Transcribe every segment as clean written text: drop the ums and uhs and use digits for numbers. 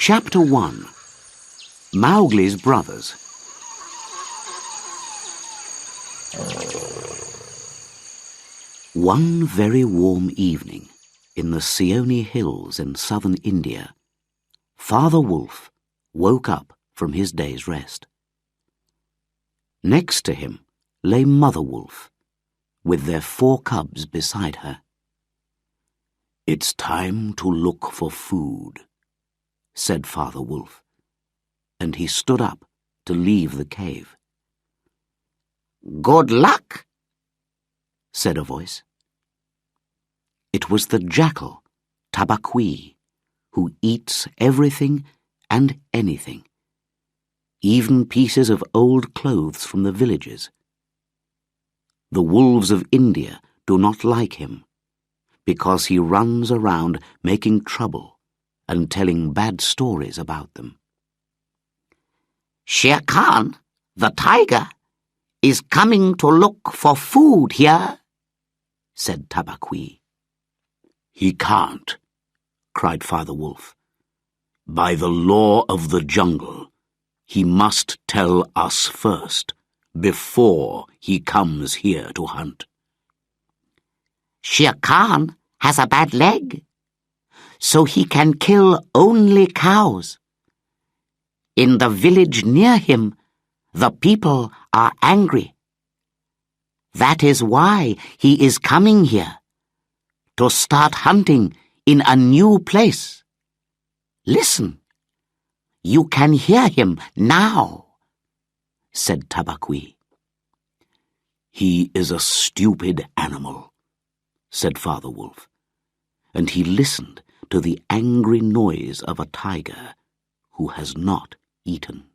Chapter 1. Mowgli's Brothers. One very warm evening in the Seoni Hills in southern India, Father Wolf woke up from his day's rest. Next to him lay Mother Wolf, with their 4 cubs beside her. "It's time to look for food," said Father Wolf, and he stood up to leave the cave. "Good luck," said a voice. It was the jackal, Tabaqui, who eats everything and anything, even pieces of old clothes from the villages. The wolves of India do not like him, because he runs around making trouble and telling bad stories about them. "Shere Khan, the tiger, is coming to look for food here," said Tabaqui. "He can't," cried Father Wolf. "By the law of the jungle, he must tell us first, before he comes here to hunt." "Shere Khan has a bad leg, so he can kill only cows. In the village near him, the people are angry. That is why he is coming here, to start hunting in a new place. Listen, you can hear him now," said Tabaqui. "He is a stupid animal," said Father Wolf, and he listened to the angry noise of a tiger who has not eaten.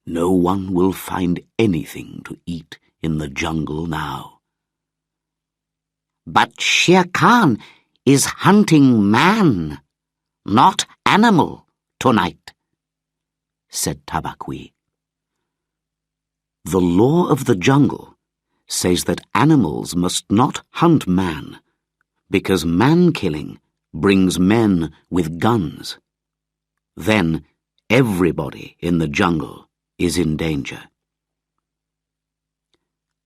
"No one will find anything to eat in the jungle now." "But Shere Khan is hunting man, not animal, tonight," said Tabaqui. "The law of the jungle says that animals must not hunt man, because man-killing brings men with guns. Then everybody in the jungle is in danger."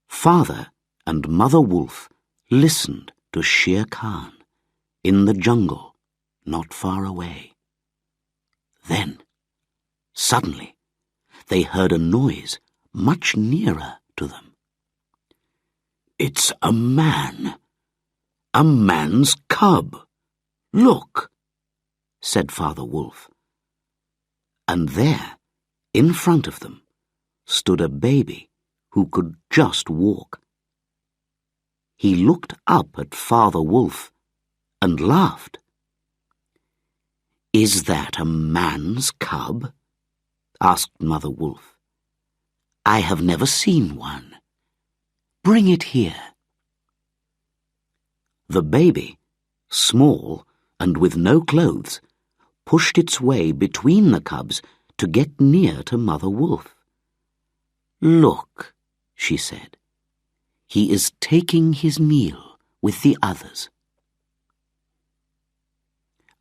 Father and Mother Wolf listened to Shere Khan in the jungle not far away. Then, suddenly, they heard a noise much nearer to them. "It's a man. A man's cub. Look," said Father Wolf. And there, in front of them, stood a baby who could just walk. He looked up at Father Wolf and laughed. "Is that a man's cub?" asked Mother Wolf. "I have never seen one. Bring it here." The baby, small and with no clothes, pushed its way between the cubs to get near to Mother Wolf. "Look," she said, "he is taking his meal with the others."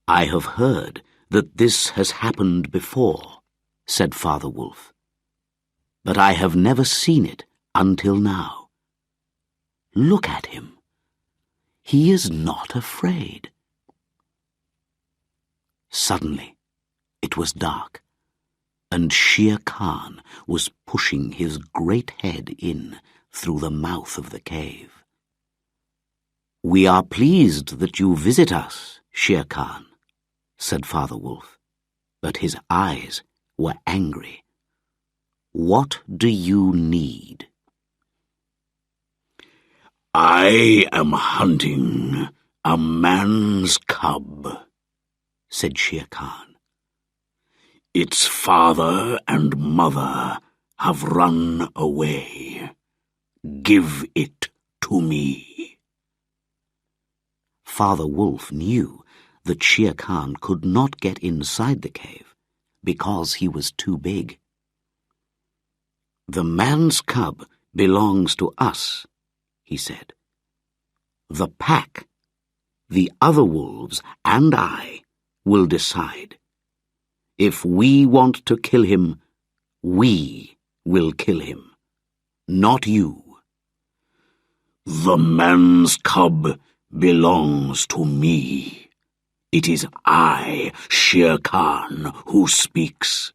"I have heard that this has happened before," said Father Wolf, "but I have never seen it until now. Look at him. He is not afraid." Suddenly, it was dark, and Shere Khan was pushing his great head in through the mouth of the cave. "We are pleased that you visit us, Shere Khan," said Father Wolf, but his eyes were angry. "What do you need?" "I am hunting a man's cub," said Shere Khan. "Its father and mother have run away. Give it to me." Father Wolf knew that Shere Khan could not get inside the cave because he was too big. "The man's cub belongs to us," he said. "The pack, the other wolves and I, will decide If we want to kill him, we will kill him, not you. The man's cub belongs to me. It is I, Shere Khan, who speaks.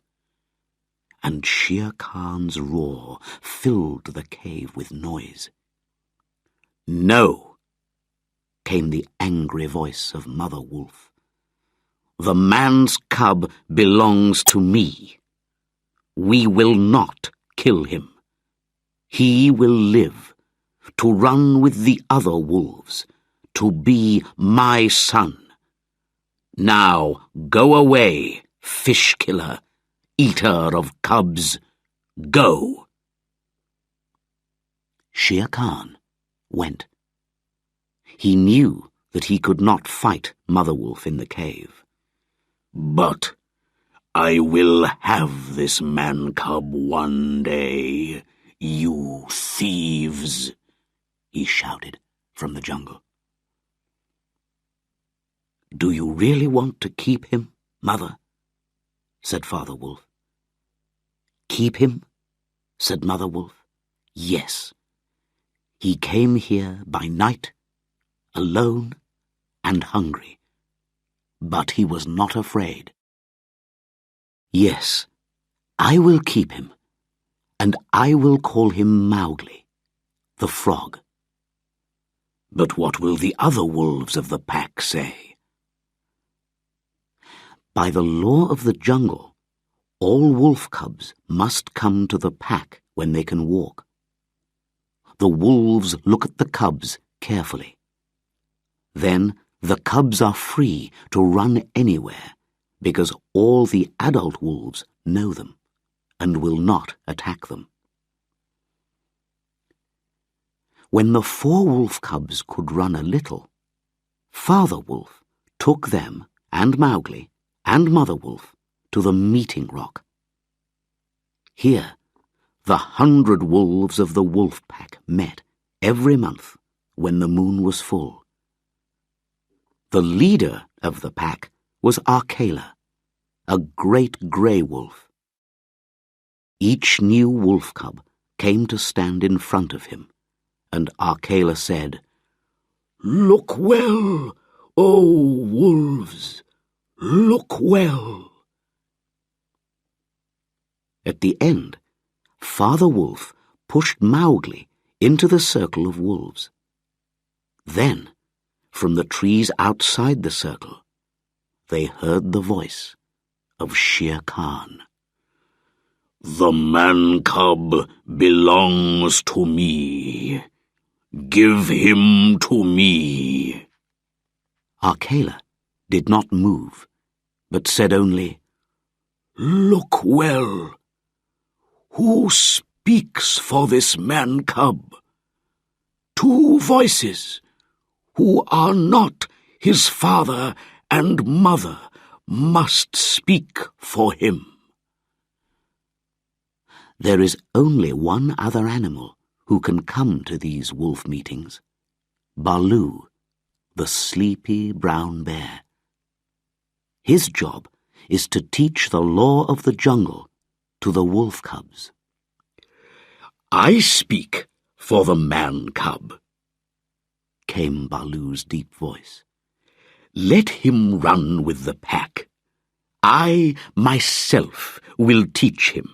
And Shere Khan's roar filled the cave with noise. No, came the angry voice of Mother Wolf. The man's cub belongs to me. We will not kill him. He will live, to run with the other wolves, to be my son. Now go away, fish killer, eater of cubs, go. Shere Khan went. He knew that he could not fight Mother Wolf in the cave. But I will have this man-cub one day, you thieves, he shouted from the jungle. Do you really want to keep him, Mother? Said Father Wolf. Keep him? Said Mother Wolf. Yes. He came here by night, alone and hungry, but he was not afraid. Yes, I will keep him, and I will call him Mowgli, the frog. But what will the other wolves of the pack say? By the law of the jungle, all wolf cubs must come to the pack when they can walk. The wolves look at the cubs carefully. Then the cubs are free to run anywhere because all the adult wolves know them and will not attack them. When the 4 wolf cubs could run a little, Father Wolf took them and Mowgli and Mother Wolf to the meeting rock. Here, the 100 wolves of the wolf pack met every month when the moon was full. The leader of the pack was Arkela, a great grey wolf. Each new wolf cub came to stand in front of him, and Arkela said, "Look well, O wolves, look well." At the end, Father Wolf pushed Mowgli into the circle of wolves. Then, from the trees outside the circle, they heard the voice of Shere Khan. "The man-cub belongs to me. Give him to me." Arkela did not move, but said only, "Look well. Who speaks for this man-cub? 2 voices, who are not his father and mother, must speak for him." There is only one other animal who can come to these wolf meetings, Baloo, the sleepy brown bear. His job is to teach the law of the jungle to the wolf cubs. "I speak for the man-cub," came Baloo's deep voice. "Let him run with the pack. I myself will teach him."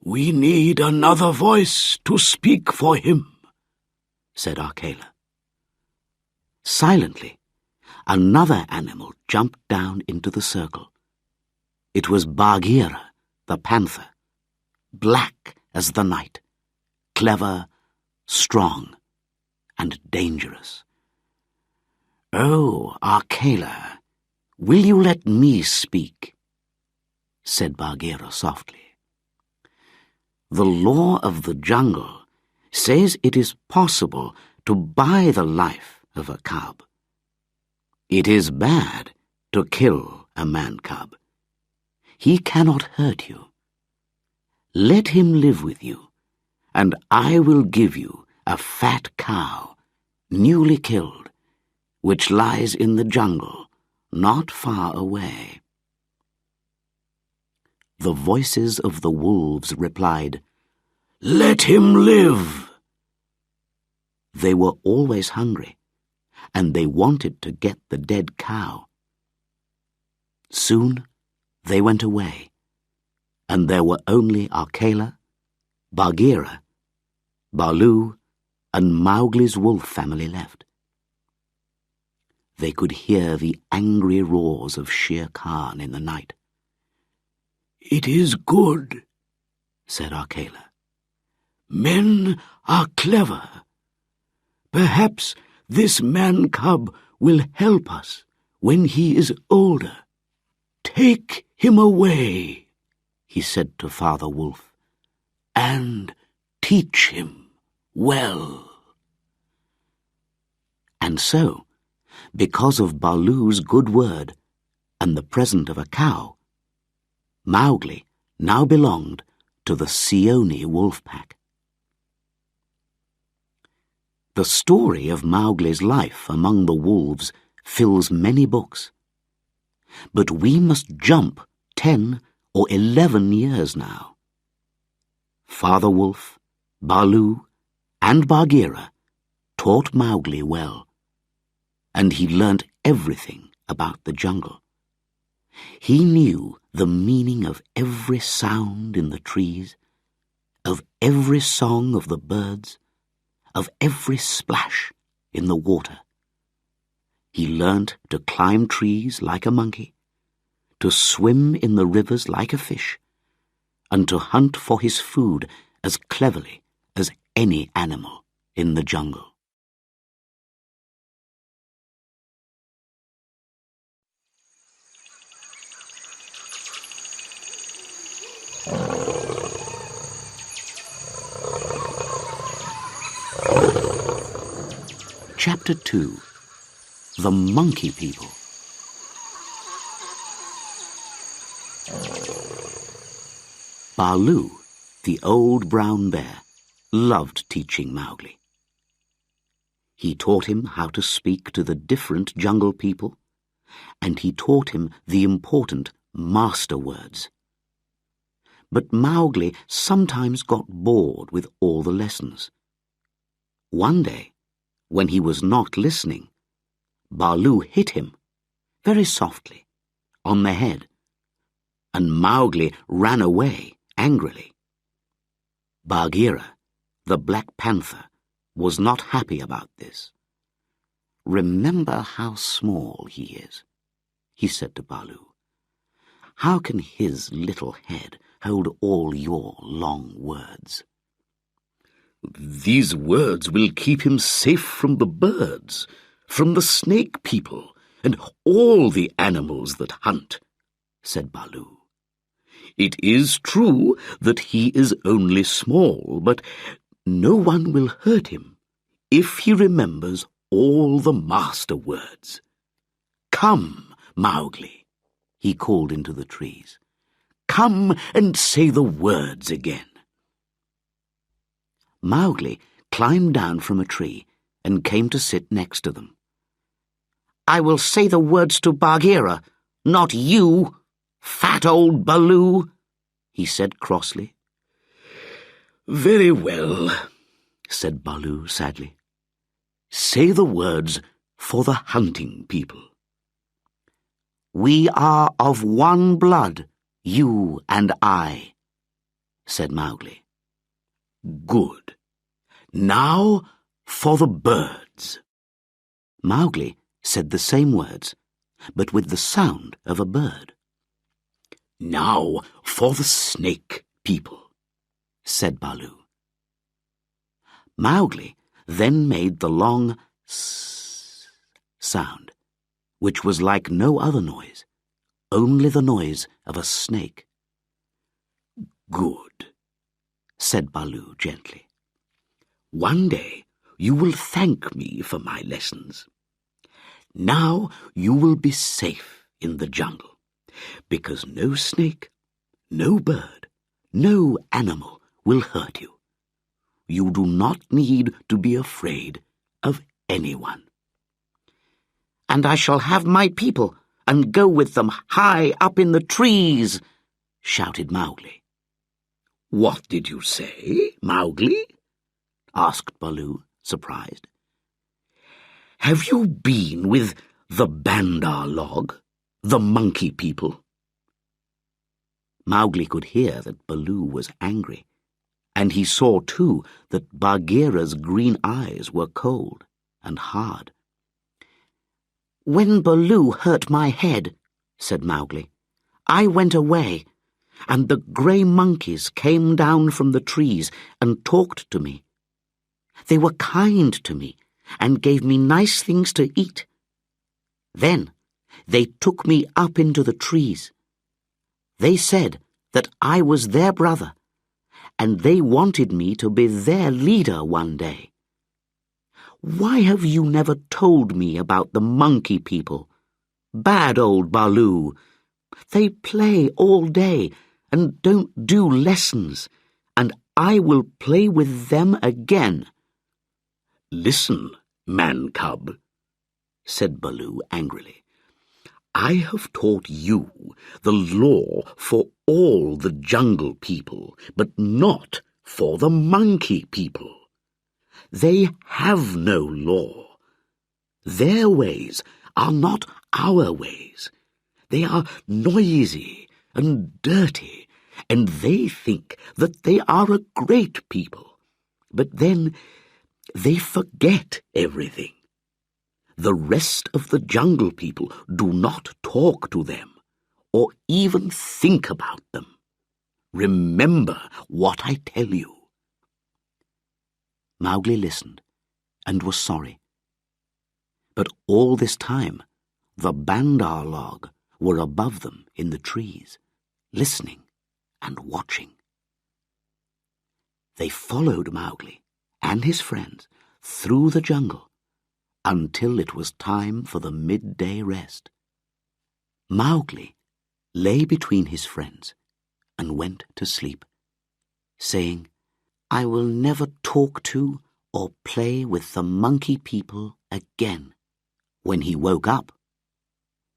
"We need another voice to speak for him," said Arkela. Silently, another animal jumped down into the circle. It was Bagheera, the panther, black as the night, clever, strong, and dangerous. "Oh, Arkela, will you let me speak?" said Bagheera softly. "The law of the jungle says it is possible to buy the life of a cub. It is bad to kill a man-cub. He cannot hurt you. Let him live with you, and I will give you a fat cow, newly killed, which lies in the jungle, not far away." the voices of the wolves replied, "Let him live!" They were always hungry, and they wanted to get the dead cow. Soon they went away, and there were only Arkela, Bagheera, Baloo, and Mowgli's wolf family left. They could hear the angry roars of Shere Khan in the night. "It is good," said Arkela. "Men are clever. Perhaps this man-cub will help us when he is older. Take him away," he said to Father Wolf, "and teach him well." And so, because of Baloo's good word and the present of a cow, Mowgli now belonged to the Seeonee wolf pack. The story of Mowgli's life among the wolves fills many books. But we must jump 10 or 11 years now. Father Wolf, Baloo, and Bagheera taught Mowgli well, and he learnt everything about the jungle. He knew the meaning of every sound in the trees, of every song of the birds, of every splash in the water. He learnt to climb trees like a monkey, to swim in the rivers like a fish, and to hunt for his food as cleverly as any animal in the jungle. Chapter 2. The Monkey People. Baloo, the old brown bear, loved teaching Mowgli. He taught him how to speak to the different jungle people, and he taught him the important master words. But Mowgli sometimes got bored with all the lessons. One day, when he was not listening, Baloo hit him, very softly, on the head, and Mowgli ran away angrily. Bagheera, the Black Panther, was not happy about this. "Remember how small he is," he said to Baloo. "How can his little head hold all your long words?" "These words will keep him safe from the birds, from the snake people, and all the animals that hunt," said Baloo. "It is true that he is only small, but no one will hurt him if he remembers all the master words. Come, Mowgli," he called into the trees. "Come and say the words again." Mowgli climbed down from a tree and came to sit next to them. "I will say the words to Bagheera, not you, fat old Baloo," he said crossly. "Very well," said Baloo sadly. "Say the words for the hunting people." "We are of one blood, you and I," said Mowgli. "Good. Now for the birds." Mowgli said the same words, but with the sound of a bird. "Now for the snake people," said Baloo. Mowgli then made the long s sound, which was like no other noise, only the noise of a snake. "Good," said Baloo gently. "One day you will thank me for my lessons. Now you will be safe in the jungle, because no snake, no bird, no animal will hurt you. You do not need to be afraid of anyone." "And I shall have my people and go with them high up in the trees," shouted Mowgli. "What did you say, Mowgli?" asked Baloo, surprised. "Have you been with the Bandar log, the monkey people?" Mowgli could hear that Baloo was angry, and he saw too that Bagheera's green eyes were cold and hard. "When Baloo hurt my head," said Mowgli, "I went away, and the grey monkeys came down from the trees and talked to me. They were kind to me and gave me nice things to eat. Then they took me up into the trees. They said that I was their brother, and they wanted me to be their leader one day. Why have you never told me about the monkey people? Bad old Baloo. They play all day and don't do lessons, and I will play with them again." "Listen, man-cub," said Baloo angrily. "I have taught you the law for all the jungle people, but not for the monkey people. They have no law. Their ways are not our ways. They are noisy and dirty, and they think that they are a great people. But then they forget everything. The rest of the jungle people do not talk to them or even think about them. Remember what I tell you." Mowgli listened and was sorry. But all this time the Bandar log were above them in the trees, listening and watching. They followed Mowgli and his friends through the jungle until it was time for the midday rest. Mowgli lay between his friends and went to sleep, saying, "I will never talk to or play with the monkey people again." When he woke up,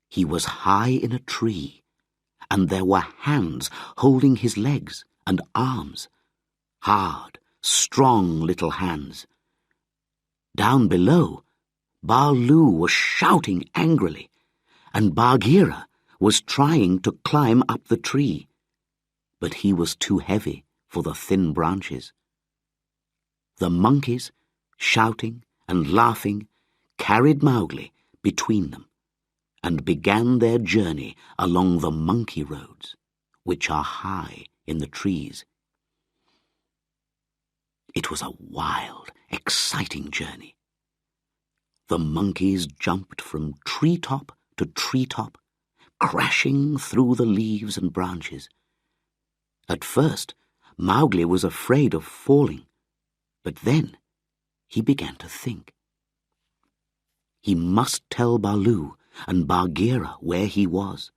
he was high in a tree, and there were hands holding his legs and arms, hard, strong little hands. Down below, Baloo was shouting angrily, and Bagheera was trying to climb up the tree, but he was too heavy for the thin branches. The monkeys, shouting and laughing, carried Mowgli between them and began their journey along the monkey roads, which are high in the trees. It was a wild, exciting journey. The monkeys jumped from treetop to treetop, crashing through the leaves and branches. At first, Mowgli was afraid of falling, but then he began to think. He must tell Baloo and Bagheera where he was.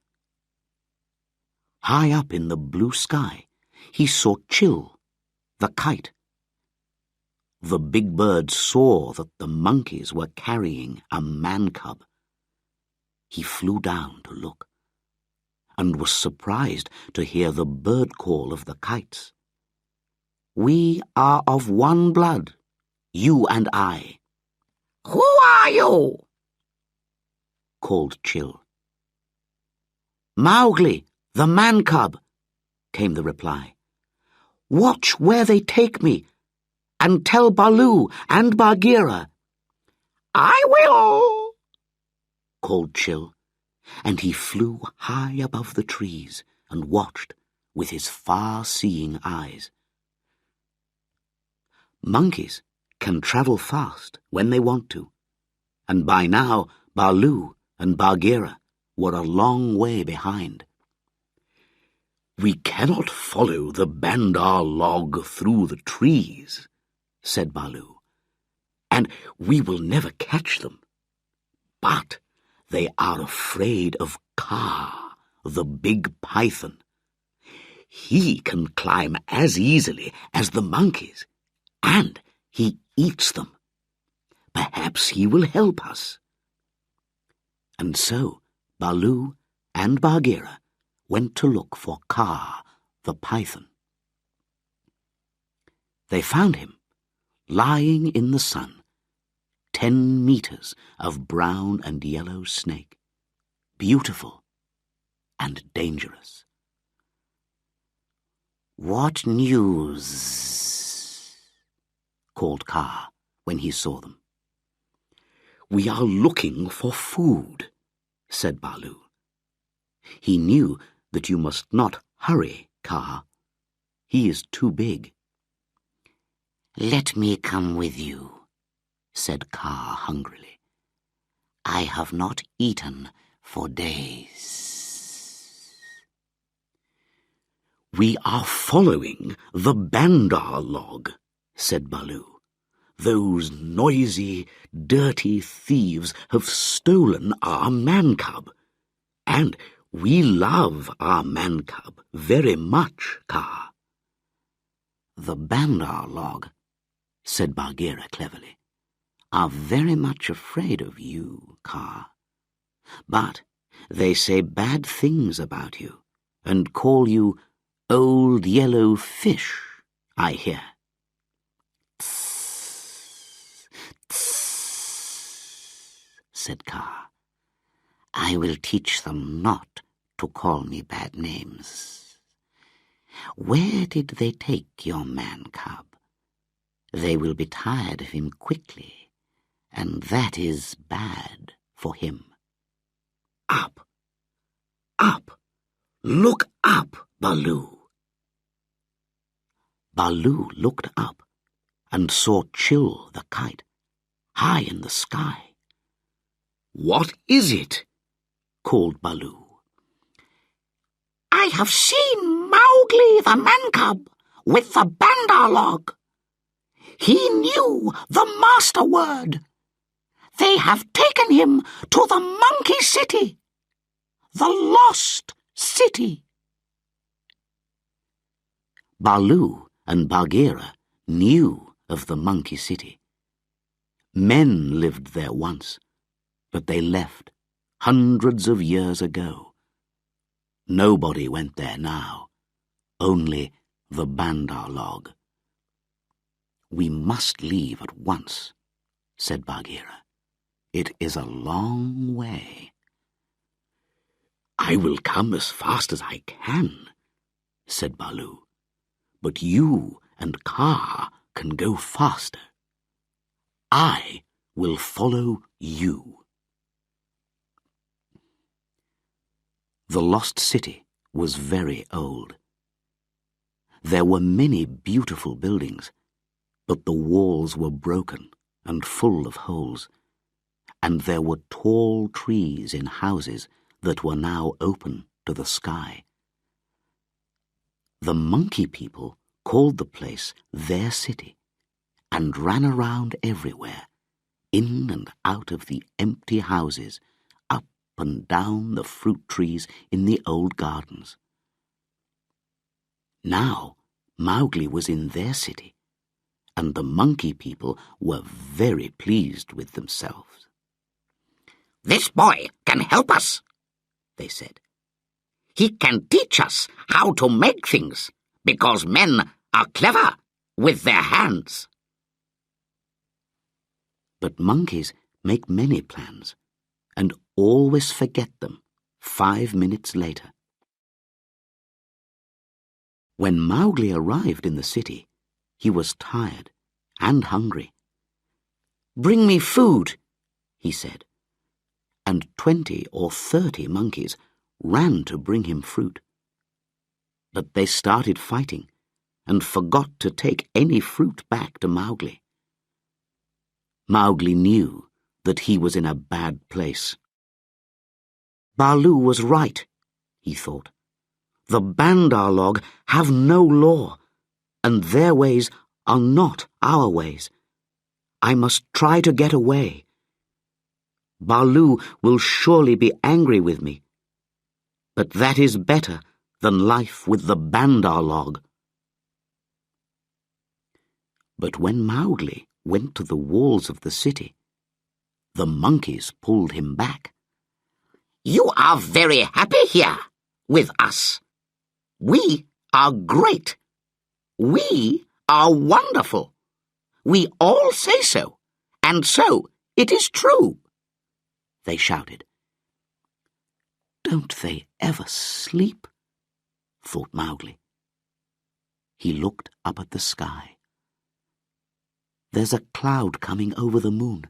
High up in the blue sky, he saw Chil, the kite. The big bird saw that the monkeys were carrying a man-cub. He flew down to look, and was surprised to hear the bird call of the kites. "We are of one blood, you and I." "Who are you?" called Chil. "Mowgli, the man-cub," came the reply. "Watch where they take me, and tell Baloo and Bagheera." "I will," called Chil, and he flew high above the trees and watched with his far-seeing eyes. Monkeys can travel fast when they want to, and by now Baloo and Bagheera were a long way behind. "We cannot follow the Bandar log through the trees," said Baloo, "and we will never catch them. But they are afraid of Kaa, the big python. He can climb as easily as the monkeys, and he eats them. Perhaps he will help us." And so Baloo and Bagheera went to look for Kaa, the python. They found him, lying in the sun, 10 meters of brown and yellow snake, beautiful and dangerous. "What news?" called Kaa when he saw them. "We are looking for food," said Baloo. He knew that you must not hurry Kaa. He is too big. "Let me come with you," said Kaa hungrily. "I have not eaten for days." "We are following the Bandar log," said Baloo. "Those noisy, dirty thieves have stolen our man-cub. And we love our man-cub very much, Kaa." "The Bandar log," said Bagheera cleverly, "are very much afraid of you, Kaa. But they say bad things about you, and call you Old Yellow Fish, I hear." "Tss, tss," said Kaa. "I will teach them not to call me bad names. Where did they take your man-cub? They will be tired of him quickly, and that is bad for him." "Up! Up! Look up, Baloo!" Baloo looked up and saw Chill the kite, high in the sky. "What is it?" called Baloo. I have seen Mowgli the man-cub with the Bandar log. He knew the master word. They have taken him to the Monkey City, the lost city. Baloo and Bagheera knew of the Monkey City. Men lived there once, but they left hundreds of years ago. Nobody went there now, only the Bandar log. "We must leave at once," said Bagheera. "It is a long way." "I will come as fast as I can," said Baloo. "But you and Kaa can go faster. I will follow you." The lost city was very old. There were many beautiful buildings, but the walls were broken and full of holes, and there were tall trees in houses that were now open to the sky. The monkey people called the place their city and ran around everywhere, in and out of the empty houses, up and down the fruit trees in the old gardens. Now Mowgli was in their city, and the monkey people were very pleased with themselves. This boy can help us, they said. He can teach us how to make things, because men are clever with their hands. But monkeys make many plans, and always forget them 5 minutes later. When Mowgli arrived in the city, he was tired and hungry. "Bring me food," he said, and 20 or 30 monkeys ran to bring him fruit. But they started fighting and forgot to take any fruit back to Mowgli. Mowgli knew that he was in a bad place. Baloo was right, he thought. The Bandar log have no law, and their ways are not our ways. I must try to get away. Baloo will surely be angry with me, but that is better than life with the Bandar log. But when Mowgli went to the walls of the city, the monkeys pulled him back. You are very happy here, with us. We are great. We are wonderful. We all say so, and so it is true," they shouted. "Don't they ever sleep?" thought Mowgli. He looked up at the sky. "There's a cloud coming over the moon.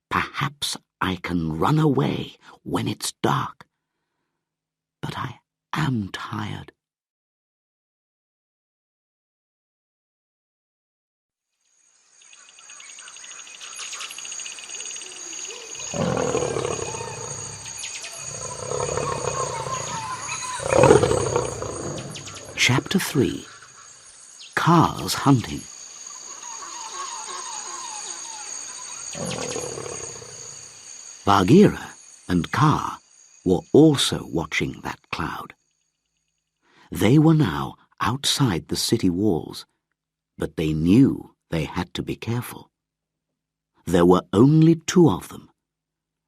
Perhaps I can run away when it's dark. But I am tired." Chapter 3. Kaa's Hunting. Bagheera and Kaa were also watching that cloud. They were now outside the city walls, but they knew they had to be careful. There were only 2 of them,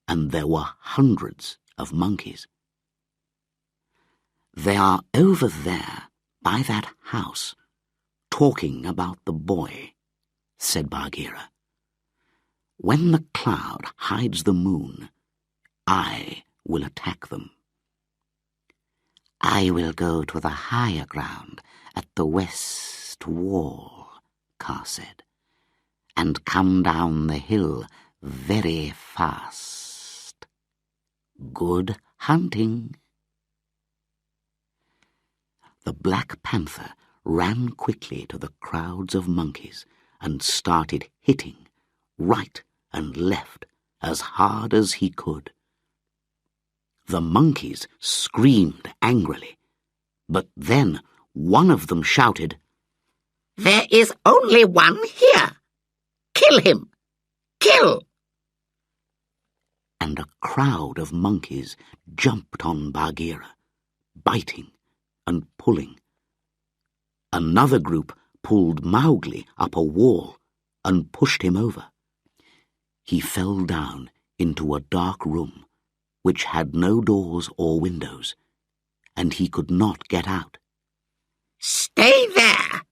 and there were hundreds of monkeys. "They are over there by that house, talking about the boy," said Bagheera. "When the cloud hides the moon, I will attack them." "I will go to the higher ground at the west wall," Kaa said, "and come down the hill very fast. Good hunting." The Black Panther ran quickly to the crowds of monkeys and started hitting right and left as hard as he could. The monkeys screamed angrily, but then one of them shouted, "There is only one here. Kill him! Kill!" And a crowd of monkeys jumped on Bagheera, biting and pulling. Another group pulled Mowgli up a wall and pushed him over. He fell down into a dark room which had no doors or windows, and he could not get out. "Stay there,"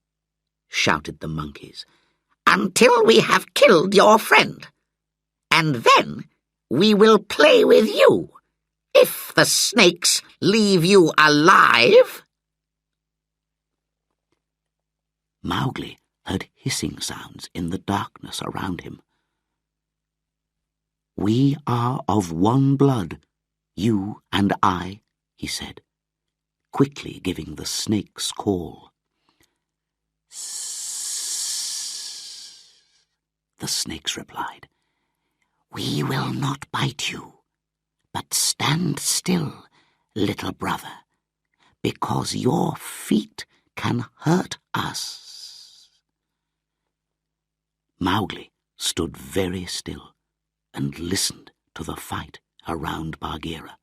shouted the monkeys, "until we have killed your friend, and then we will play with you, if the snakes leave you alive." Mowgli heard hissing sounds in the darkness around him. "We are of one blood, you and I," he said, quickly giving the snake's call. "Sssss," the snakes replied. "We will not bite you, but stand still, little brother, because your feet can hurt us." Mowgli stood very still and listened to the fight around Bagheera.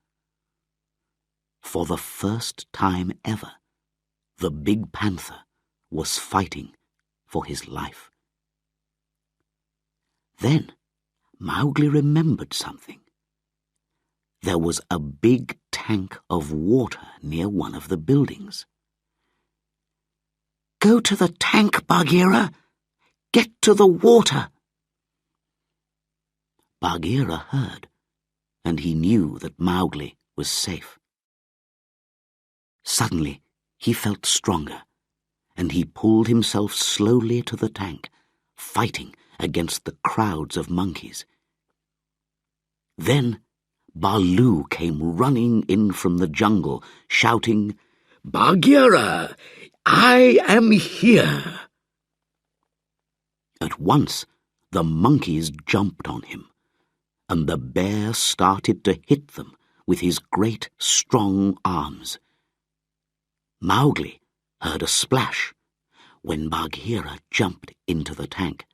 For the first time ever, the big panther was fighting for his life. Then Mowgli remembered something. There was a big tank of water near one of the buildings. "Go to the tank, Bagheera! Get to the water!" Bagheera heard, and he knew that Mowgli was safe. Suddenly he felt stronger, and he pulled himself slowly to the tank, fighting against the crowds of monkeys. Then Baloo came running in from the jungle, shouting, "Bagheera, I am here!" At once the monkeys jumped on him, and the bear started to hit them with his great strong arms. Mowgli heard a splash when Bagheera jumped into the tank.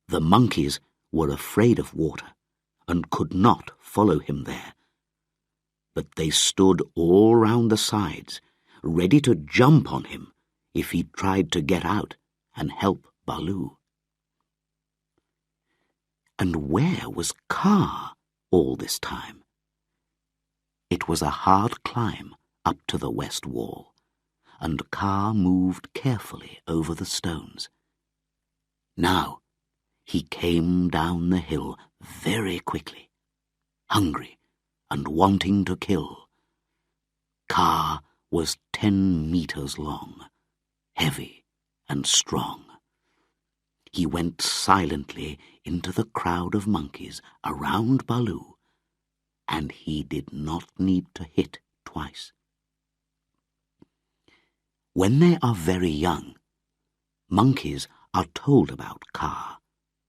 The monkeys were afraid of water and could not follow him there, but they stood all round the sides, ready to jump on him if he tried to get out and help Baloo. And where was Kaa all this time? It was a hard climb up to the west wall, and Kaa moved carefully over the stones. Now he came down the hill very quickly, hungry and wanting to kill. Kaa was 10 meters long, heavy and strong. He went silently into the crowd of monkeys around Baloo, and he did not need to hit twice. When they are very young, monkeys are told about Kaa,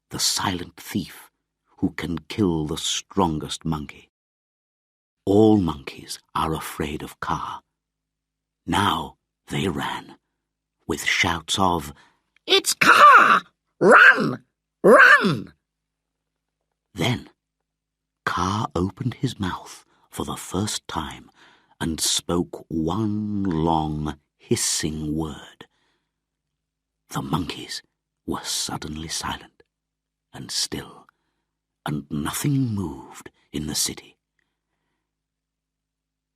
the silent thief who can kill the strongest monkey. All monkeys are afraid of Kaa. Now they ran, with shouts of, "It's Kaa! Run! Run!" Then Kaa opened his mouth for the first time and spoke one long, hissing word. The monkeys were suddenly silent and still, and nothing moved in the city.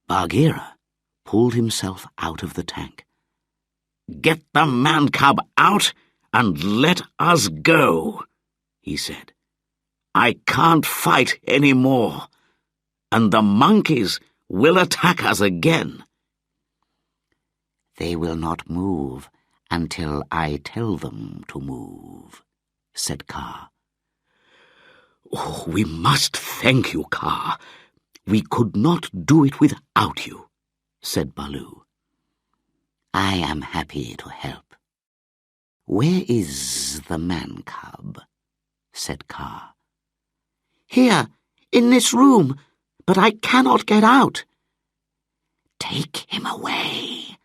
Bagheera pulled himself out of the tank. "Get the man-cub out and let us go," he said. "I can't fight any more, and the monkeys will attack us again." "They will not move until I tell them to move," said Kaa. "Oh, we must thank you, Kaa. We could not do it without you," said Baloo. "I am happy to help. Where is the man-cub?" said Kaa. "Here, in this room, but I cannot get out." "Take him away,"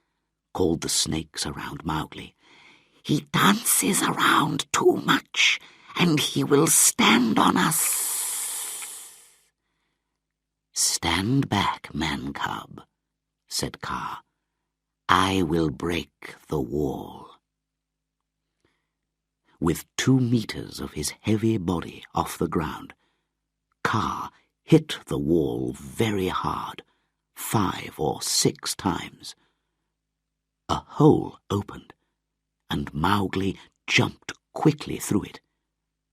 called the snakes around Mowgli. "He dances around too much, and he will stand on us." "Stand back, man-cub," said Kaa. "I will break the wall." With 2 meters of his heavy body off the ground, Kaa hit the wall very hard, 5 or 6 times. A hole opened, and Mowgli jumped quickly through it.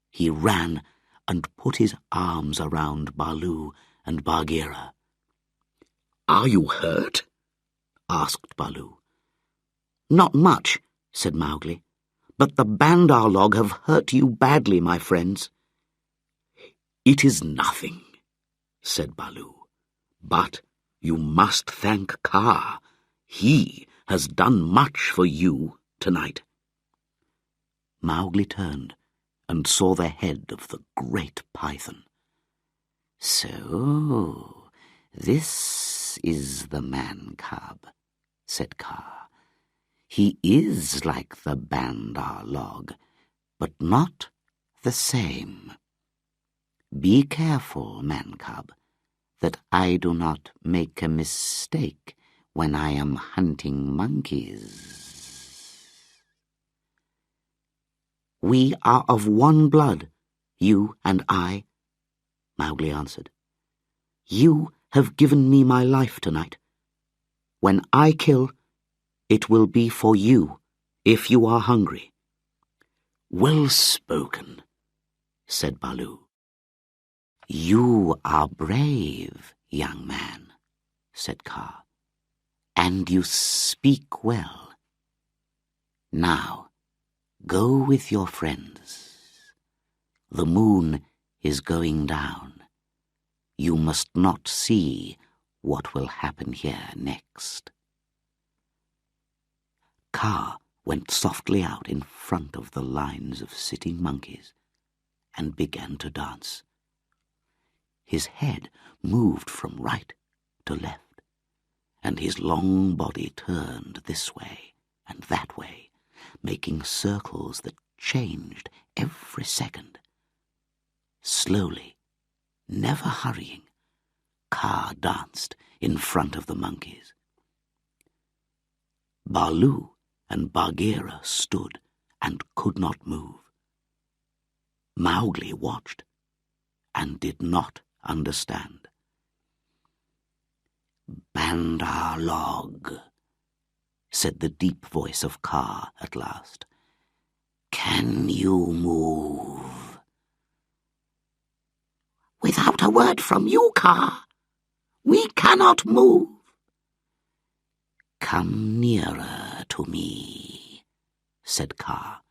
He ran and put his arms around Baloo and Bagheera. "Are you hurt?" asked Baloo. "Not much," said Mowgli, "but the Bandar log have hurt you badly, my friends." "It is nothing," said Baloo. "But you must thank Kaa. He has done much for you tonight." Mowgli turned and saw the head of the great python. "So, this is the man-cub," said Kaa. "He is like the Bandar log, but not the same. Be careful, man-cub, that I do not make a mistake when I am hunting monkeys." "We are of one blood, you and I," Mowgli answered. "You have given me my life tonight. When I kill, it will be for you, if you are hungry." "Well spoken," said Baloo. "You are brave, young man," said Kaa, "and you speak well. Now, go with your friends. The moon is going down. You must not see what will happen here next." Kaa went softly out in front of the lines of sitting monkeys and began to dance. His head moved from right to left, and his long body turned this way and that way, making circles that changed every second. Slowly, never hurrying, Kaa danced in front of the monkeys. Baloo and Bagheera stood and could not move. Mowgli watched and did not understand. "Bandar log," said the deep voice of Kaa at last. "Can you move?" "Without a word from you, Kaa, we cannot move." "Come nearer to me," said Kaa.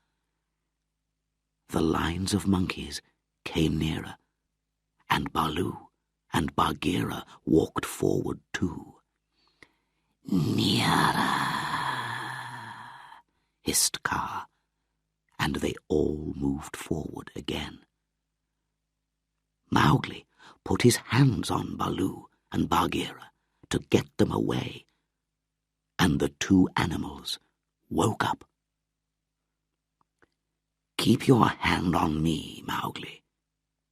The lines of monkeys came nearer, and Baloo and Bagheera walked forward too. "Nearer," hissed Kaa, and they all moved forward again. Mowgli put his hands on Baloo and Bagheera to get them away, and the two animals woke up. "Keep your hand on me, Mowgli,"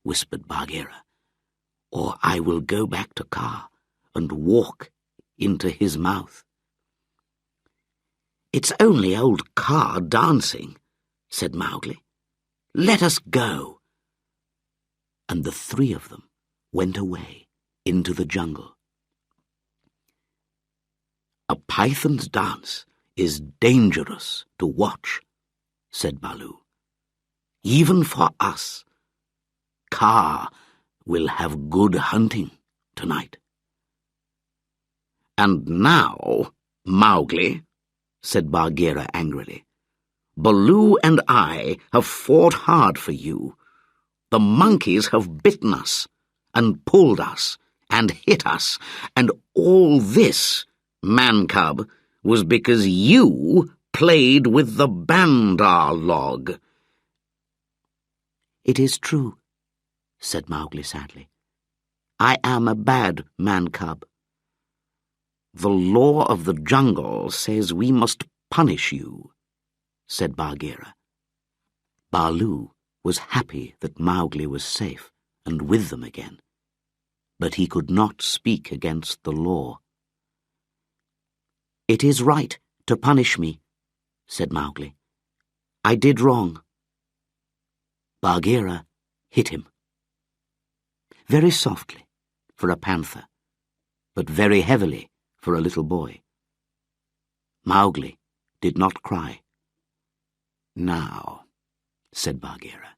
whispered Bagheera, "or I will go back to Kaa and walk into his mouth." "It's only old Kaa dancing," said Mowgli. "Let us go." And the three of them went away into the jungle. "A python's dance is dangerous to watch," said Baloo. "Even for us. Kaa will have good hunting tonight." "And now, Mowgli," said Bagheera angrily, "Baloo and I have fought hard for you. The monkeys have bitten us, and pulled us, and hit us, and all this, man-cub, was because you played with the Bandar log." "It is true," said Mowgli sadly. "I am a bad man-cub." "The law of the jungle says we must punish you," said Bagheera. Baloo was happy that Mowgli was safe and with them again, but he could not speak against the law. "It is right to punish me," said Mowgli. "I did wrong." Bagheera hit him. Very softly for a panther, but very heavily for a little boy. Mowgli did not cry. "Now," said Bagheera,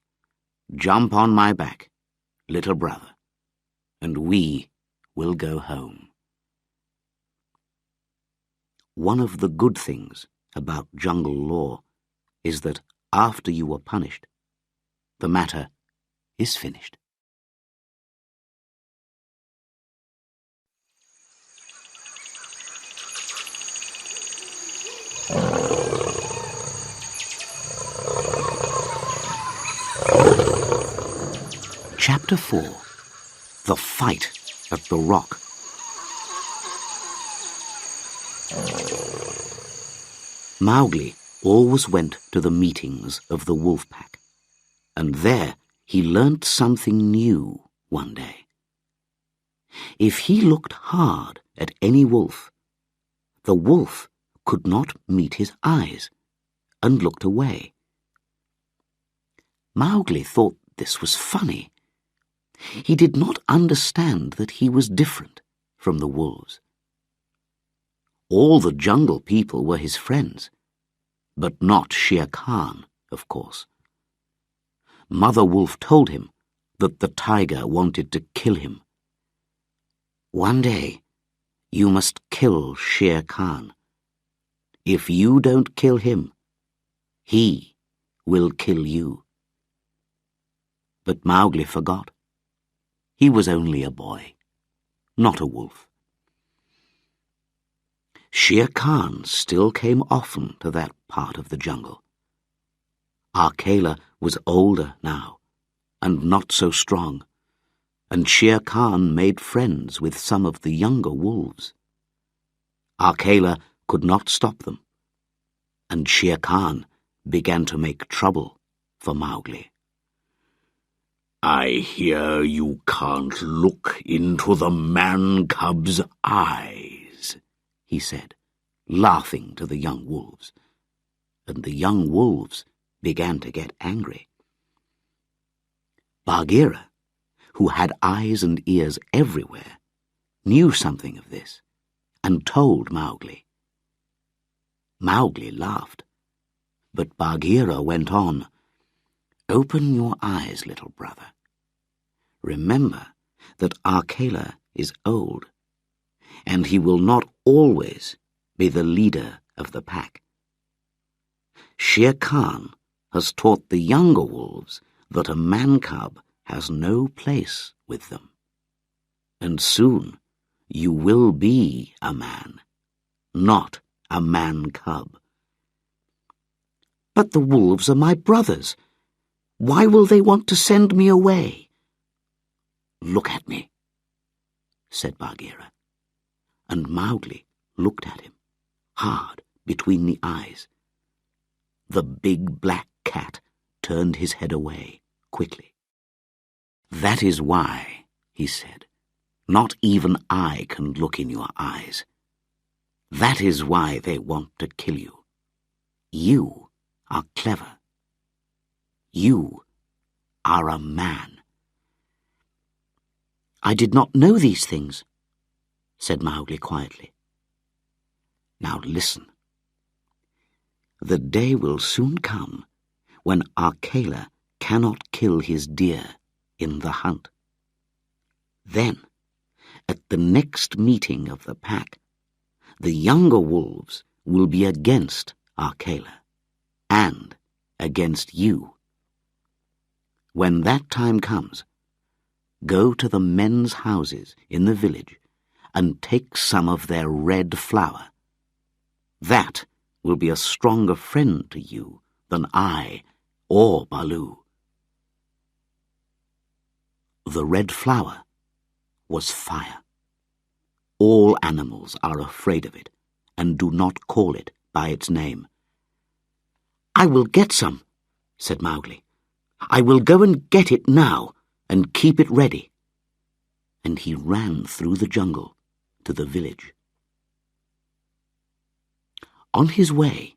"jump on my back, little brother, and we will go home." One of the good things about jungle law is that after you are punished, the matter is finished. Chapter 4. The Fight at the Rock. Mowgli always went to the meetings of the wolf pack, and there he learnt something new one day. If he looked hard at any wolf, the wolf could not meet his eyes and looked away. Mowgli thought this was funny. He did not understand that he was different from the wolves. All the jungle people were his friends, but not Shere Khan, of course. Mother Wolf told him that the tiger wanted to kill him. "One day, you must kill Shere Khan. If you don't kill him, he will kill you." But Mowgli forgot. He was only a boy, not a wolf. Shere Khan still came often to that part of the jungle. Akela was older now, and not so strong, and Shere Khan made friends with some of the younger wolves. Akela could not stop them, and Shere Khan began to make trouble for Mowgli. "I hear you can't look into the man-cub's eyes," he said, laughing to the young wolves, and the young wolves began to get angry. Bagheera, who had eyes and ears everywhere, knew something of this, and told Mowgli. Mowgli laughed, but Bagheera went on. Open your eyes, little brother. Remember that Akela is old, and he will not always be the leader of the pack. Shere Khan has taught the younger wolves that a man-cub has no place with them. And soon you will be a man, not a man-cub. But the wolves are my brothers. Why will they want to send me away? Look at me, said Bagheera, and Mowgli looked at him, hard between the eyes. The big black cat turned his head away quickly. That is why, he said, not even I can look in your eyes. That is why they want to kill you. You are clever. You are a man. I did not know these things, said Mowgli quietly. Now listen. The day will soon come when Akela cannot kill his deer in the hunt. Then, at the next meeting of the pack, the younger wolves will be against Akela and against you. When that time comes, go to the men's houses in the village and take some of their red flour. That will be a stronger friend to you than I or Baloo. The red flour was fire. All animals are afraid of it and do not call it by its name. I will get some, said Mowgli. I will go and get it now and keep it ready. And he ran through the jungle to the village. On his way,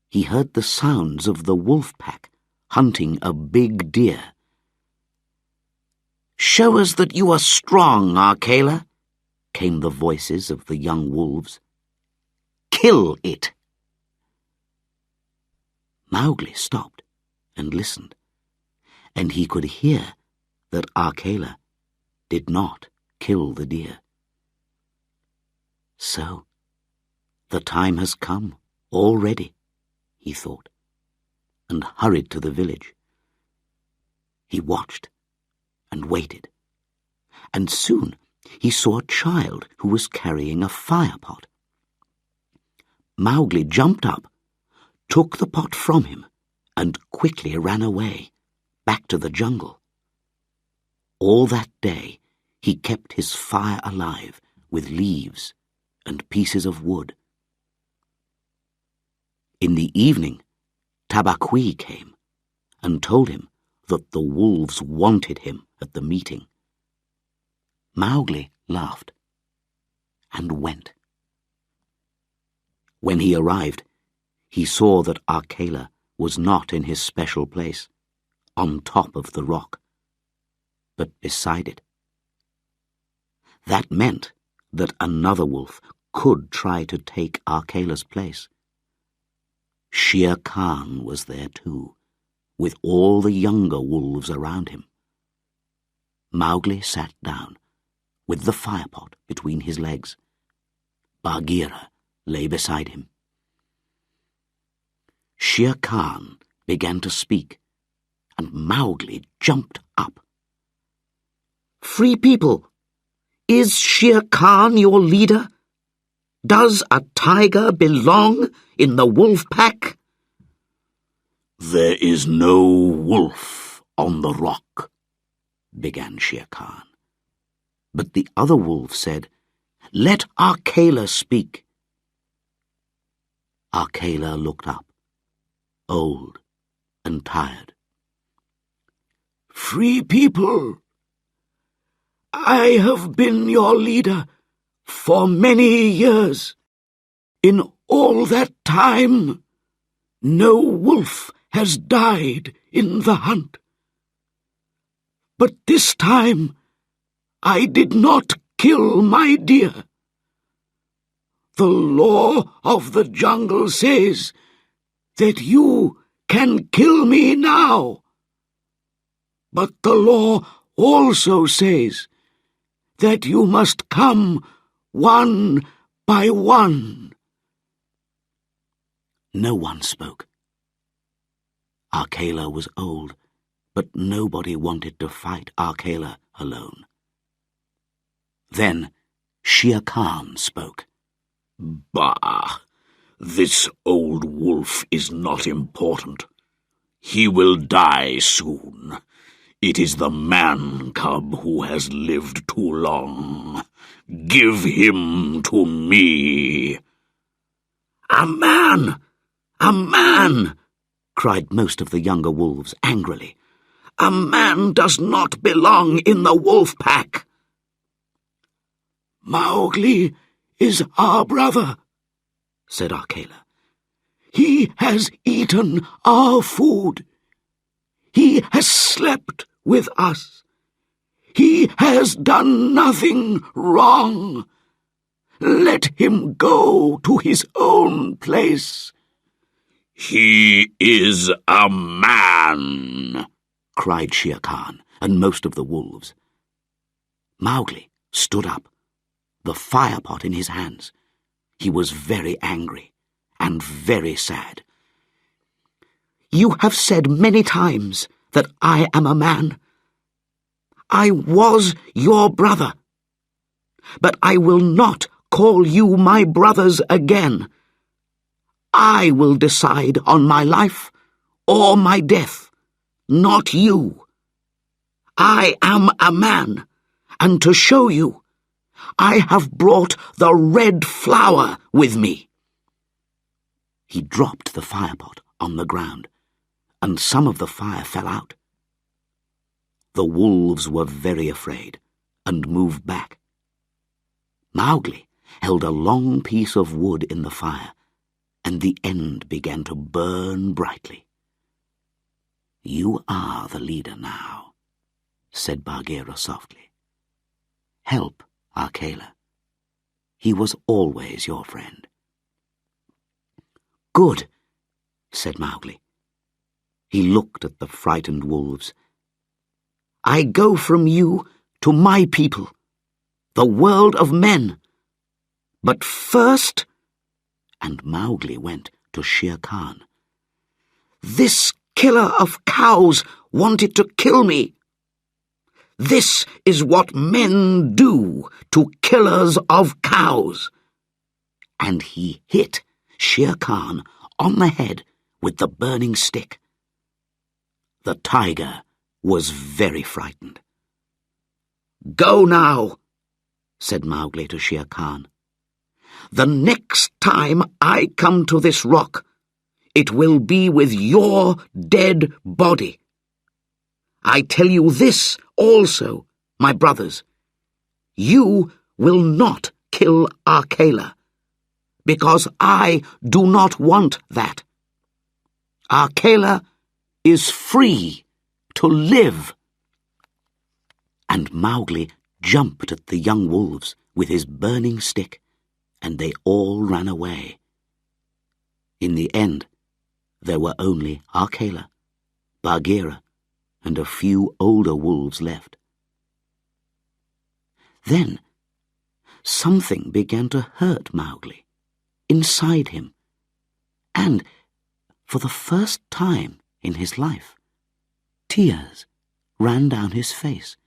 he heard the sounds of the wolf pack hunting a big deer. Show us that you are strong, Akela, came the voices of the young wolves. Kill it! Mowgli stopped and listened, and he could hear that Akela did not kill the deer. So, the time has come already, he thought, and hurried to the village. He watched and waited, and soon he saw a child who was carrying a fire pot. Mowgli jumped up, took the pot from him, and quickly ran away, back to the jungle. All that day he kept his fire alive with leaves and pieces of wood. In the evening, Tabaqui came and told him that the wolves wanted him at the meeting. Mowgli laughed and went. When he arrived, he saw that Akela was not in his special place, on top of the rock, but beside it. That meant that another wolf could try to take Akela's place. Shere Khan was there too, with all the younger wolves around him. Mowgli sat down, with the firepot between his legs. Bagheera lay beside him. Shere Khan began to speak, and Mowgli jumped up. Free people, is Shere Khan your leader? Does a tiger belong in the wolf pack? There is no wolf on the rock, began Shere Khan. But the other wolf said, Let Akela speak. Akela looked up, old and tired. Free people, I have been your leader for many years. In all that time, no wolf has died in the hunt. But this time, I did not kill my deer. The law of the jungle says that you can kill me now. But the law also says that you must come one by one." No one spoke. Arkela was old, but nobody wanted to fight Arkela alone. Then Shere Khan spoke. "Bah! This old wolf is not important. He will die soon. It is the man-cub who has lived too long. Give him to me." "A man! A man!" cried most of the younger wolves angrily. "A man does not belong in the wolf pack." "Mowgli is our brother," said Arkela. "He has eaten our food. He has slept with us. He has done nothing wrong. Let him go to his own place." "He is a man," cried Shere Khan and most of the wolves. Mowgli stood up, the fire pot in his hands. He was very angry and very sad. "You have said many times that I am a man. I was your brother, but I will not call you my brothers again. I will decide on my life or my death, not you. I am a man, and to show you, I have brought the red flower with me." He dropped the firepot on the ground, and some of the fire fell out. The wolves were very afraid and moved back. Mowgli held a long piece of wood in the fire, and the end began to burn brightly. "You are the leader now," said Bagheera softly. "Help Arkela. He was always your friend." "Good," said Mowgli. He looked at the frightened wolves. "I go from you to my people, the world of men. But first—" and Mowgli went to Shere Khan. "This killer of cows wanted to kill me. This is what men do to killers of cows." And he hit Shere Khan on the head with the burning stick. The tiger was very frightened. "Go now," said Mowgli to Shere Khan. "The next time I come to this rock, it will be with your dead body. I tell you this also, my brothers. You will not kill Arkela, because I do not want that. Arkela is free to live." And Mowgli jumped at the young wolves with his burning stick, and they all ran away. In the end, there were only Arkela, Bagheera, and a few older wolves left. Then something began to hurt Mowgli, inside him, and, for the first time in his life, tears ran down his face.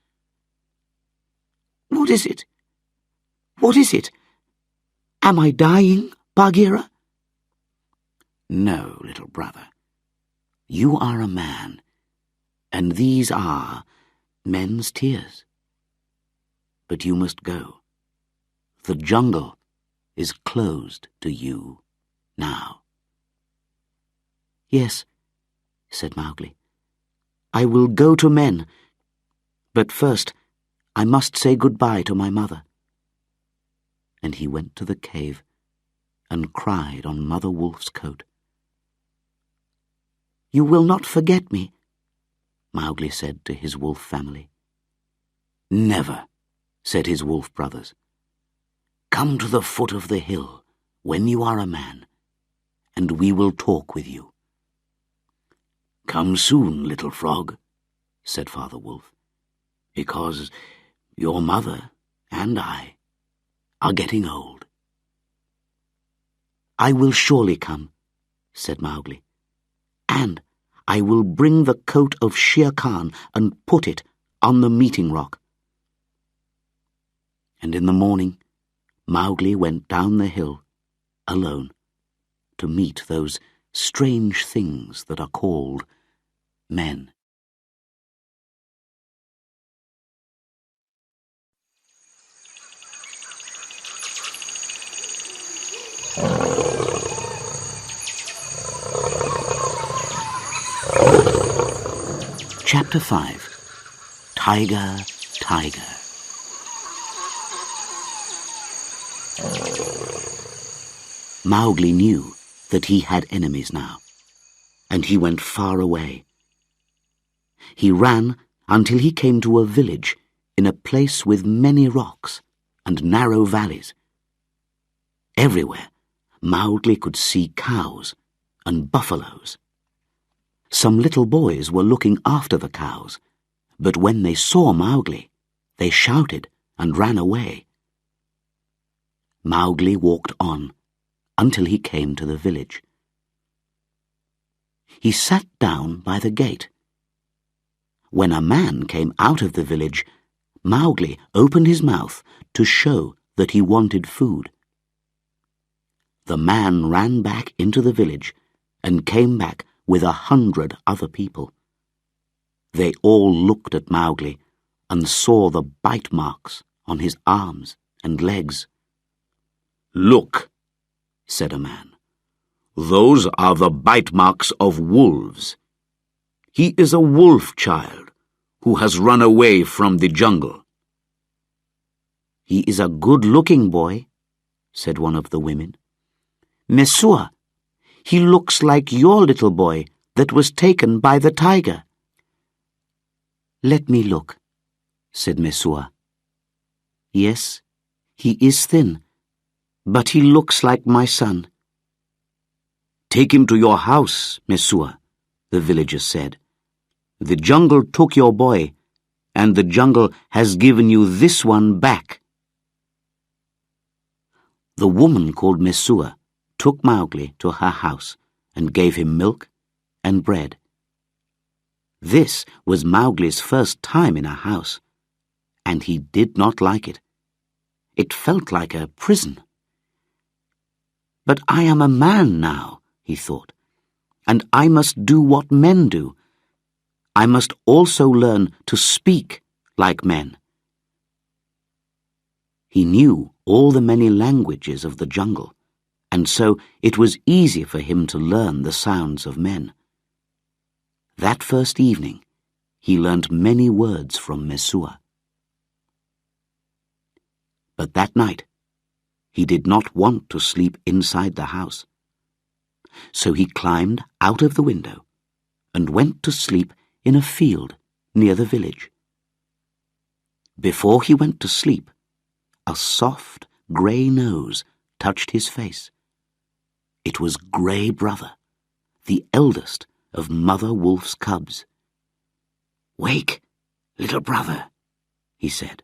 "What is it? What is it? Am I dying, Bagheera?" "No, little brother. You are a man, and these are men's tears. But you must go. The jungle is closed to you now." "Yes," said Mowgli. "I will go to men, but first I must say goodbye to my mother." And he went to the cave and cried on Mother Wolf's coat. "You will not forget me," Mowgli said to his wolf family. "Never," said his wolf brothers. "Come to the foot of the hill when you are a man, and we will talk with you." "Come soon, little frog," said Father Wolf, "because your mother and I are getting old." "I will surely come," said Mowgli, "and I will bring the coat of Shere Khan and put it on the meeting rock." And in the morning Mowgli went down the hill alone to meet those strange things that are called men. Chapter 5. Tiger, Tiger. Mowgli knew that he had enemies now, and he went far away. He ran until he came to a village in a place with many rocks and narrow valleys. Everywhere Mowgli could see cows and buffaloes. Some little boys were looking after the cows, but when they saw Mowgli, they shouted and ran away. Mowgli walked on until he came to the village. He sat down by the gate. When a man came out of the village, Mowgli opened his mouth to show that he wanted food. The man ran back into the village and came back with 100 other people. They all looked at Mowgli and saw the bite marks on his arms and legs. "Look," said a man. "Those are the bite marks of wolves. He is a wolf child who has run away from the jungle." "He is a good-looking boy," said one of the women. "Messua, he looks like your little boy that was taken by the tiger." "Let me look," said Messua. "Yes, he is thin, but he looks like my son." "Take him to your house, Messua," the villagers said. "The jungle took your boy, and the jungle has given you this one back." The woman called Messua took Mowgli to her house and gave him milk and bread. This was Mowgli's first time in a house, and he did not like it. It felt like a prison. "But I am a man now," he thought, "and I must do what men do. I must also learn to speak like men." He knew all the many languages of the jungle, and so it was easy for him to learn the sounds of men. That first evening, he learnt many words from Messua. But that night, he did not want to sleep inside the house. So he climbed out of the window and went to sleep in a field near the village. Before he went to sleep, a soft grey nose touched his face. It was Grey Brother, the eldest of Mother Wolf's cubs. "Wake, little brother," he said.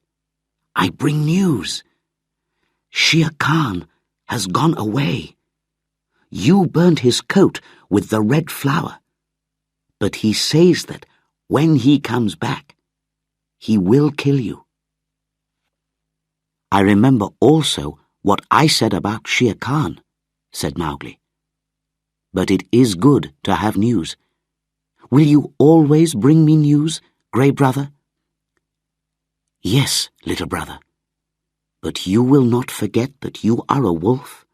"I bring news. Shere Khan has gone away. You burnt his coat with the red flower, but he says that when he comes back, he will kill you." "I remember also what I said about Shere Khan," said Mowgli. "But it is good to have news. Will you always bring me news, Grey Brother?" "Yes, little brother. But you will not forget that you are a wolf?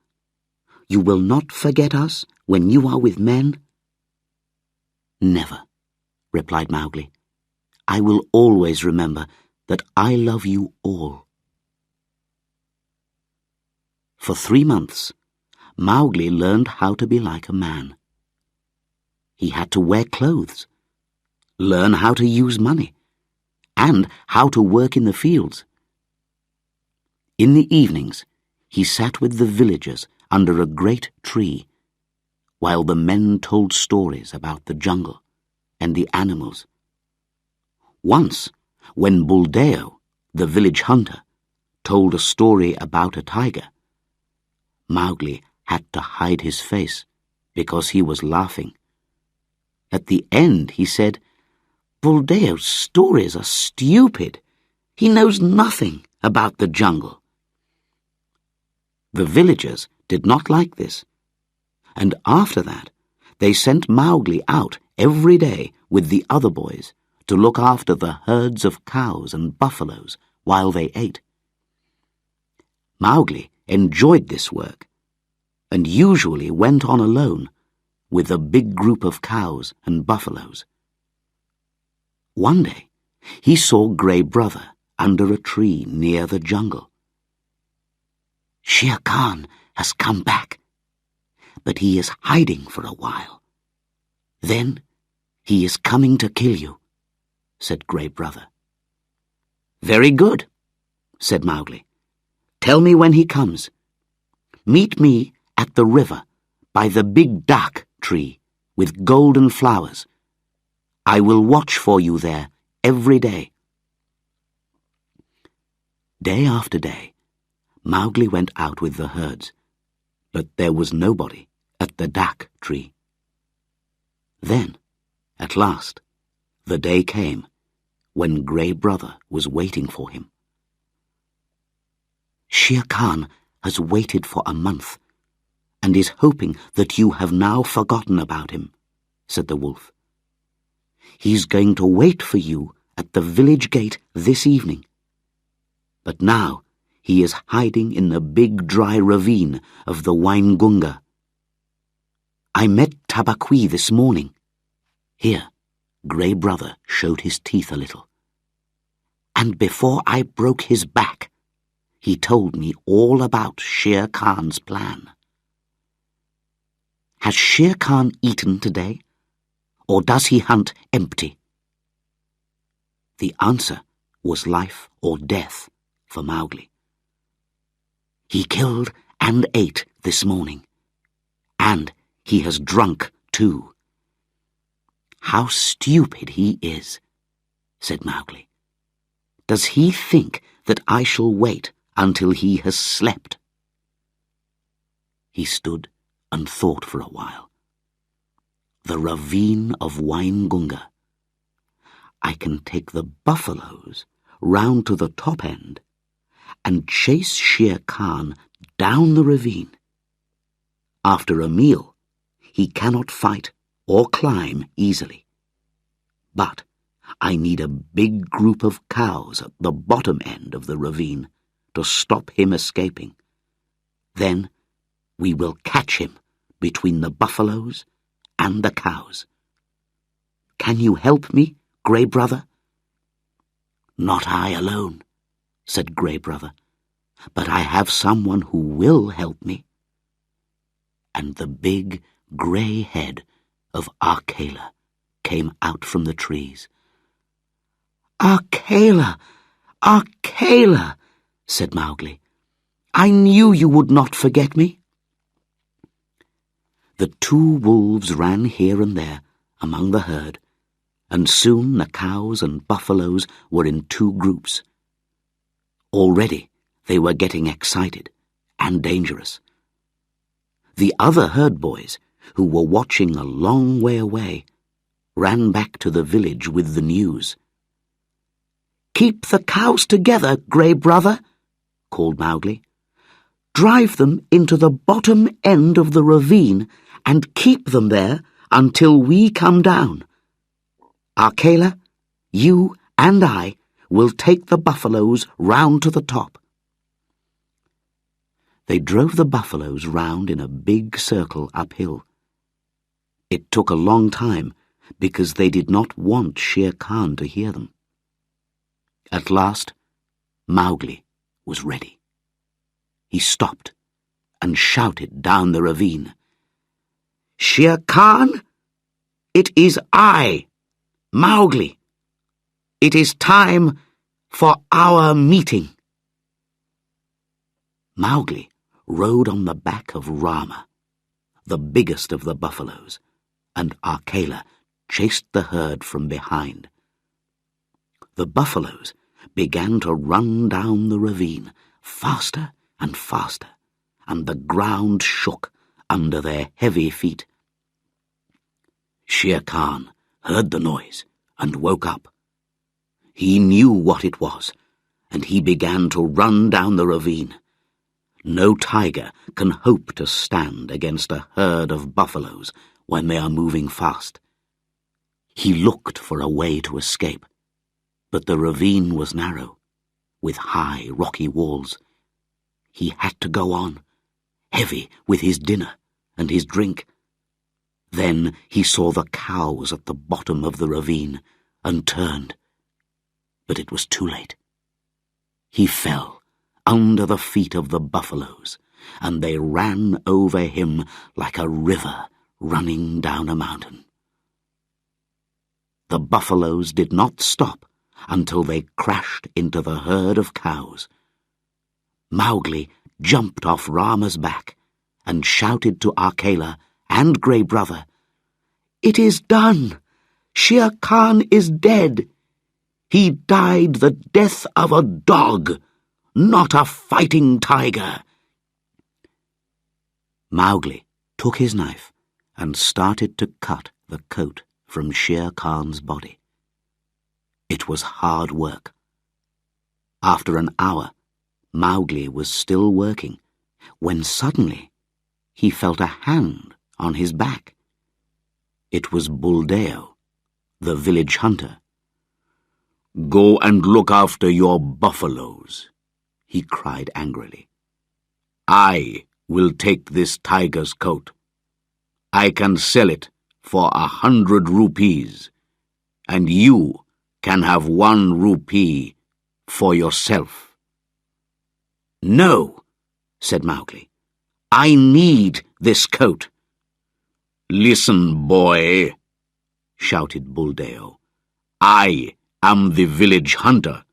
You will not forget us when you are with men?" "Never," replied Mowgli. "I will always remember that I love you all." For 3 months, Mowgli learned how to be like a man. He had to wear clothes, learn how to use money, and how to work in the fields. In the evenings, he sat with the villagers under a great tree, while the men told stories about the jungle and the animals. Once, when Buldeo, the village hunter, told a story about a tiger, Mowgli had to hide his face because he was laughing. At the end, he said, "Buldeo's stories are stupid. He knows nothing about the jungle." The villagers did not like this, and after that, they sent Mowgli out every day with the other boys to look after the herds of cows and buffaloes while they ate. Mowgli enjoyed this work, and usually went on alone with a big group of cows and buffaloes. One day, he saw Grey Brother under a tree near the jungle. "Shere Khan has come back, but he is hiding for a while. Then he is coming to kill you," said Grey Brother. "Very good," said Mowgli. "Tell me when he comes. Meet me at the river by the big dak tree with golden flowers. I will watch for you there every day." Day after day, Mowgli went out with the herds, but there was nobody at the dak tree. Then, at last, the day came when Grey Brother was waiting for him. "Shere Khan has waited for a month, and is hoping that you have now forgotten about him," said the wolf. "He's going to wait for you at the village gate this evening. But now he is hiding in the big dry ravine of the Waingunga. I met Tabaqui this morning." Here, Grey Brother showed his teeth a little. "And before I broke his back, he told me all about Shere Khan's plan." "Has Shere Khan eaten today, or does he hunt empty?" The answer was life or death for Mowgli. "He killed and ate this morning, and he has drunk too." "How stupid he is," said Mowgli. "Does he think that I shall wait until he has slept?" He stood and thought for a while. "The ravine of Waingunga. I can take the buffaloes round to the top end and chase Shere Khan down the ravine. After a meal, he cannot fight or climb easily. But I need a big group of cows at the bottom end of the ravine to stop him escaping. Then we will catch him between the buffaloes and the cows. Can you help me, Grey Brother?" "Not I alone," said Grey Brother, "but I have someone who will help me." And the big grey head of Akela came out from the trees. "Akela, Akela," said Mowgli, "I knew you would not forget me." The two wolves ran here and there among the herd, and soon the cows and buffaloes were in two groups. Already they were getting excited and dangerous. The other herd boys, who were watching a long way away, ran back to the village with the news. "Keep the cows together, Grey Brother," called Mowgli. "Drive them into the bottom end of the ravine and keep them there until we come down. Akela, you and I will take the buffaloes round to the top." They drove the buffaloes round in a big circle uphill. It took a long time because they did not want Shere Khan to hear them. At last, Mowgli was ready. He stopped and shouted down the ravine, "Shere Khan, it is I, Mowgli. It is time for our meeting." Mowgli rode on the back of Rama, the biggest of the buffaloes, and Arkela chased the herd from behind. The buffaloes began to run down the ravine, faster and faster, and the ground shook under their heavy feet. Shere Khan heard the noise and woke up. He knew what it was, and he began to run down the ravine. No tiger can hope to stand against a herd of buffaloes when they are moving fast. He looked for a way to escape, but the ravine was narrow, with high rocky walls. He had to go on, heavy with his dinner and his drink. Then he saw the cows at the bottom of the ravine and turned, but it was too late. He fell under the feet of the buffaloes, and they ran over him like a river running down a mountain. The buffaloes did not stop until they crashed into the herd of cows. Mowgli jumped off Rama's back and shouted to Arkela and Grey Brother, "It is done! Shere Khan is dead! He died the death of a dog, not a fighting tiger." Mowgli took his knife and started to cut the coat from Shere Khan's body. It was hard work. After an hour, Mowgli was still working, when suddenly he felt a hand on his back. It was Buldeo, the village hunter. "Go and look after your buffaloes," he cried angrily. "I will take this tiger's coat. I can sell it for 100 rupees, and you can have 1 rupee for yourself." "No," said Mowgli. "I need this coat." "Listen, boy," shouted Buldeo. "I am the village hunter,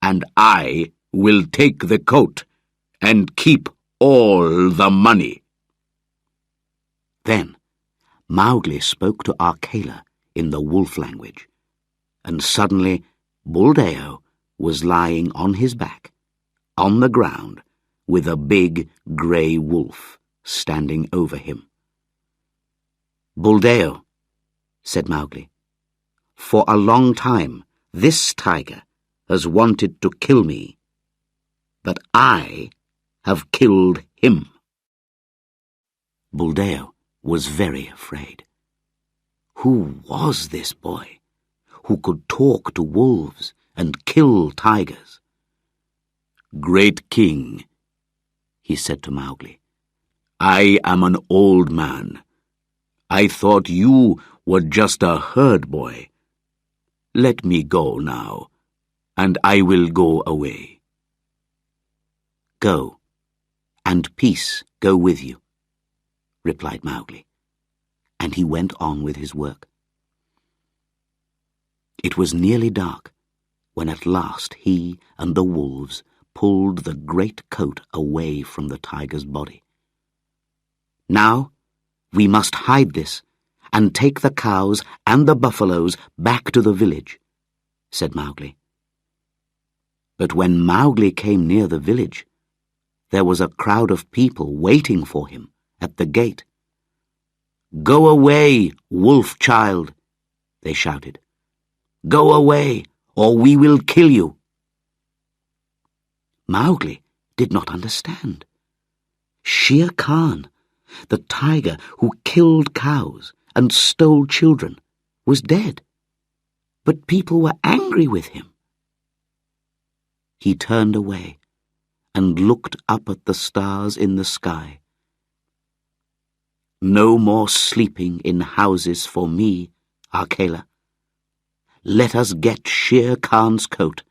and I will take the coat and keep all the money." Then Mowgli spoke to Arkela in the wolf language, and suddenly Buldeo was lying on his back, on the ground, with a big grey wolf standing over him. "Buldeo," said Mowgli, "for a long time this tiger has wanted to kill me, but I have killed him." Buldeo was very afraid. Who was this boy who could talk to wolves and kill tigers? "Great King," he said to Mowgli, "I am an old man. I thought you were just a herd boy. Let me go now, and I will go away." "Go, and peace go with you," replied Mowgli, and he went on with his work. It was nearly dark when at last he and the wolves pulled the great coat away from the tiger's body. "Now we must hide this and take the cows and the buffaloes back to the village," said Mowgli. But when Mowgli came near the village, there was a crowd of people waiting for him at the gate. "Go away, wolf child," they shouted. "Go away, or we will kill you." Mowgli did not understand. Shere Khan, the tiger who killed cows and stole children, was dead, but people were angry with him. He turned away and looked up at the stars in the sky. "No more sleeping in houses for me, Arkela. Let us get Shere Khan's coat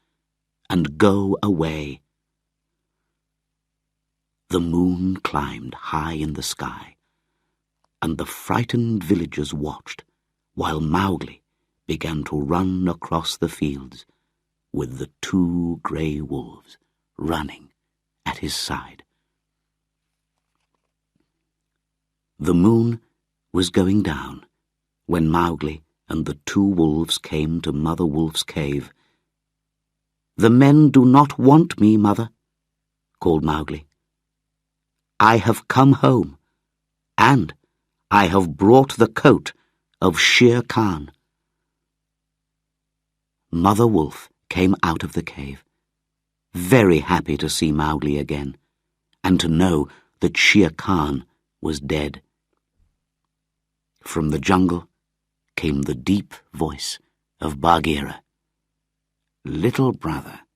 and go away." The moon climbed high in the sky, and the frightened villagers watched while Mowgli began to run across the fields with the 2 grey wolves running at his side. The moon was going down when Mowgli and the 2 wolves came to Mother Wolf's cave. "The men do not want me, Mother," called Mowgli. "I have come home, and I have brought the coat of Shere Khan." Mother Wolf came out of the cave, very happy to see Mowgli again, and to know that Shere Khan was dead. From the jungle came the deep voice of Bagheera. "Little brother,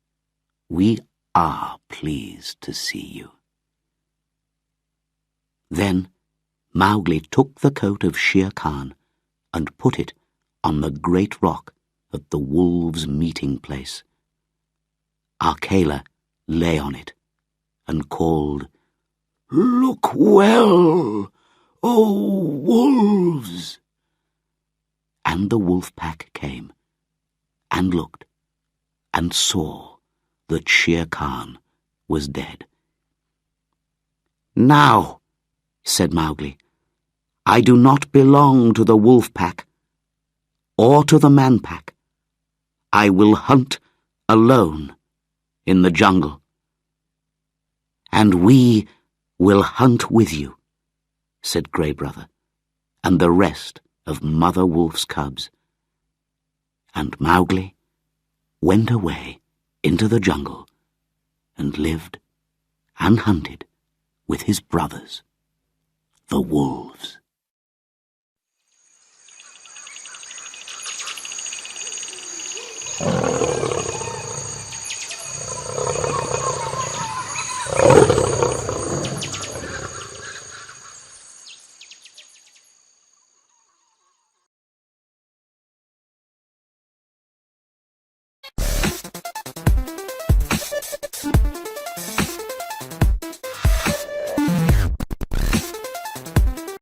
we are pleased to see you." Then Mowgli took the coat of Shere Khan and put it on the great rock at the wolves' meeting place. Akela lay on it and called, "Look well, O wolves!" And the wolf pack came and looked and saw that Shere Khan was dead. "Now," said Mowgli, "I do not belong to the wolf pack or to the man pack. I will hunt alone in the jungle. And we will hunt with you," said Grey Brother, and the rest of Mother Wolf's cubs. And Mowgli went away into the jungle and lived and hunted with his brothers, the wolves.